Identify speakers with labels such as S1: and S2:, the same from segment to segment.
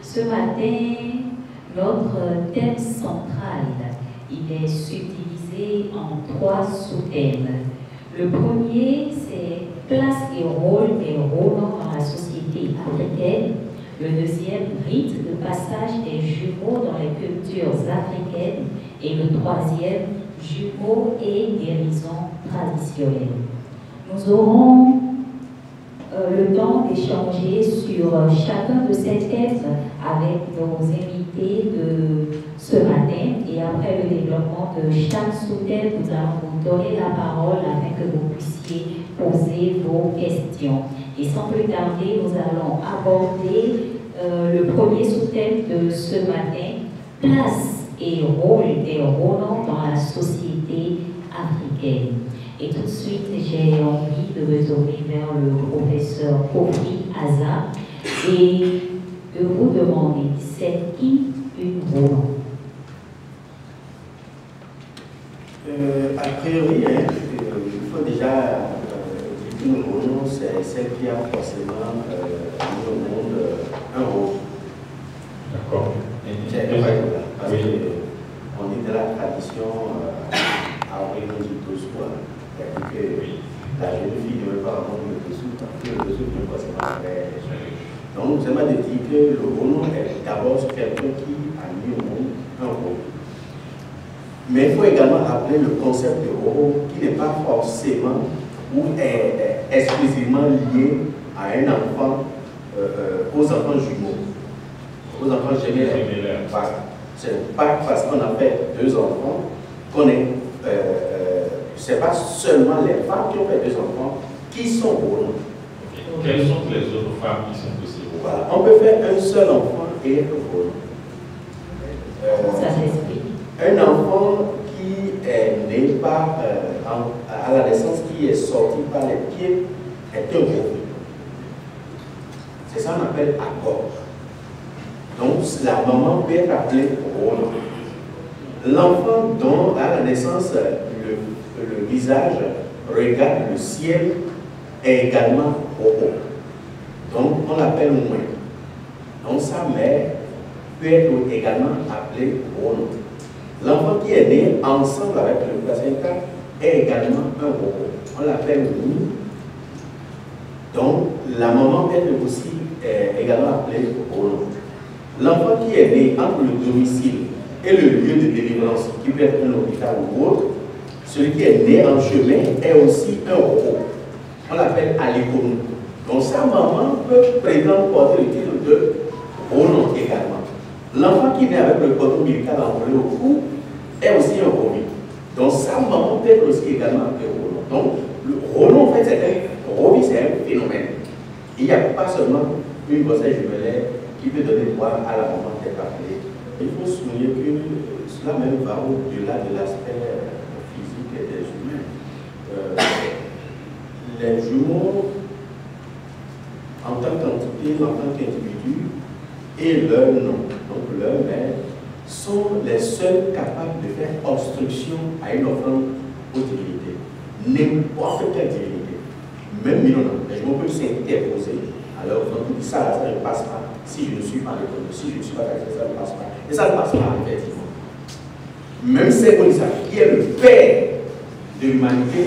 S1: Ce matin, notre thème central, il est subdivisé en 3 sous-thèmes. Le premier, c'est place et rôle des Rolands dans la société africaine. Le deuxième, rite de passage des jumeaux dans les cultures africaines. Et le troisième, jumeaux et guérison traditionnelle. Nous aurons le temps d'échanger sur chacun de ces thèmes avec nos invités de ce matin. Et après le développement de chaque sous-thème, nous allons vous donner la parole afin que vous puissiez poser vos questions. Et sans plus tarder, nous allons aborder le premier sous-thème de ce matin, place et rôle des Rolands dans la société africaine. Et tout de suite, j'ai envie de me tourner vers le professeur Kofi Aza et de vous demander, c'est qui une Roland?
S2: A priori, il faut déjà une Roland, c'est celle qui a forcément mis au monde un rôle.
S3: D'accord.
S2: Parce qu'on dit de la tradition à origine du dessous, que la jeune fille ne veut pas avoir le dessous, parce que le dessous ne peut pas forcément faire. Donc, c'est mal de dire que le Roland est d'abord quelqu'un qui a mis au monde un rôle. Mais il faut également rappeler le concept de rôle qui n'est pas forcément ou est exclusivement lié à un enfant, aux enfants jumeaux, aux enfants gémellaires. C'est pas parce qu'on a fait 2 enfants qu'on est. C'est pas seulement les femmes qui ont fait 2 enfants qui sont rôles.
S3: Quelles sont les autres femmes qui sont possibles?
S2: Voilà. On peut faire un seul enfant et un rôle.
S1: Ça s'explique.
S2: Un enfant qui est né par, à la naissance, qui est sorti par les pieds, est un rôle. C'est ça qu'on appelle accord. Donc, la maman peut être appelée rôle. L'enfant dont, à la naissance, le visage regarde le ciel est également rôle. Donc, on l'appelle moins. Donc, sa mère peut être également appelée rôle. L'enfant qui est né ensemble avec le placenta est également un rôle. On l'appelle nous. Donc, la maman peut être aussi également appelée rôle. L'enfant qui est né entre le domicile et le lieu de délivrance, qui peut être un hôpital ou autre, celui qui est né en chemin est aussi un rôle. On l'appelle aliconou. Donc sa maman peut prétendre porter le titre de rôle également. L'enfant qui naît avec le cordon ombilical enroulé au cou est aussi un rôle. Donc sa maman peut être aussi également appelée rôle. Donc le rôle en fait c'est un phénomène. Il n'y a pas seulement une grossesse jumellaire qui peut donner droit à la maman d'être appelée. Il faut souligner que cela même va au-delà de l'aspect physique des humains. Les jumeaux, en tant qu'entité, en tant qu'individu, et leur nom, donc leur mère, sont les seuls capables de faire obstruction à une offrande aux divinités. N'importe quelle divinité, même Milona, les jumeaux peuvent s'interposer à leur offrande pour dire ça ne passe pas. Si je ne suis pas reconnu, si je ne suis pas taxé, ça ne passe pas. Et ça ne passe pas, effectivement. Même Segonisa, qui est le père de l'humanité,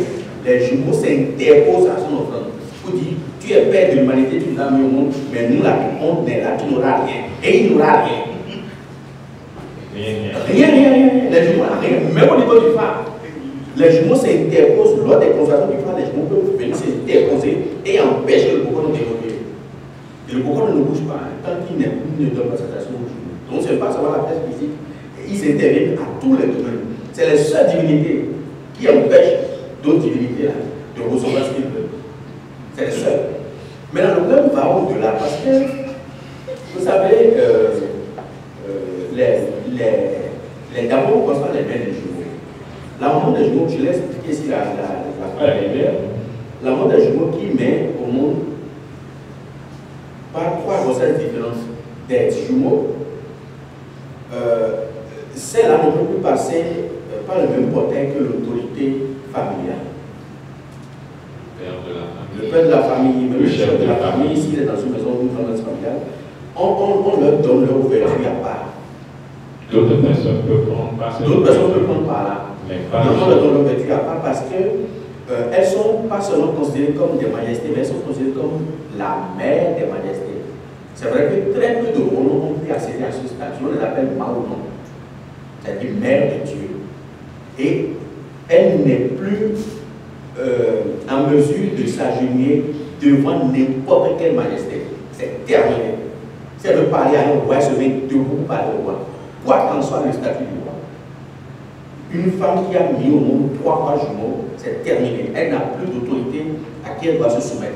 S2: les jumeaux s'interposent à son offrande pour dire tu es père de l'humanité, tu nous as mis au monde, mais nous là, on est là, tu n'auras rien. Et il n'aura rien. Rien. Les jumeaux n'ont rien. Même au niveau du phare, les jumeaux s'interposent lors des conversations du phare, les jumeaux peuvent venir s'interposer et empêcher le cocon d'évoluer. Et le cocon ne bouge pas tant qu'il ne donne pas sa station aux jumeaux. Donc c'est pas seulement la presse physique, ils interviennent à tous les domaines. C'est les seules divinités qui empêchent d'autres divinités là, de recevoir ce qu'ils veulent. C'est les seuls. Mais le problème va au-delà parce que, vous savez, d'abord on commence par les mères des jumeaux. La maman des jumeaux, je laisse expliquer ici la phrase derrière. La maman des jumeaux qui met au monde par 3 grossesses différentes des jumeaux, celle-là ne peut plus passer par le même portail que l'autorité familiale. Le père de la famille, même le chef de la famille, s'il est dans une maison ou une grande familiale, on leur donne leur ouverture à part.
S3: D'autres personnes peuvent prendre par cette
S2: D'autres personnes peuvent prendre par là.
S3: mais pas
S2: On leur donne leur ouverture à part parce que elles ne sont pas seulement considérées comme des majestés, mais elles sont considérées comme la mère des majestés. C'est vrai que très peu de Romains ont pu accéder à ce statut. On les appelle Maonon, c'est-à-dire mère de Dieu. Et elle n'est plus en mesure de s'agenouiller devant n'importe quelle majesté. C'est terminé. Si elle veut parler à un roi, elle se met debout pour parler au roi. Quoi qu'en soit le statut du roi. Une femme qui a mis au monde 3 jumeaux, c'est terminé. Elle n'a plus d'autorité à qui elle doit se soumettre.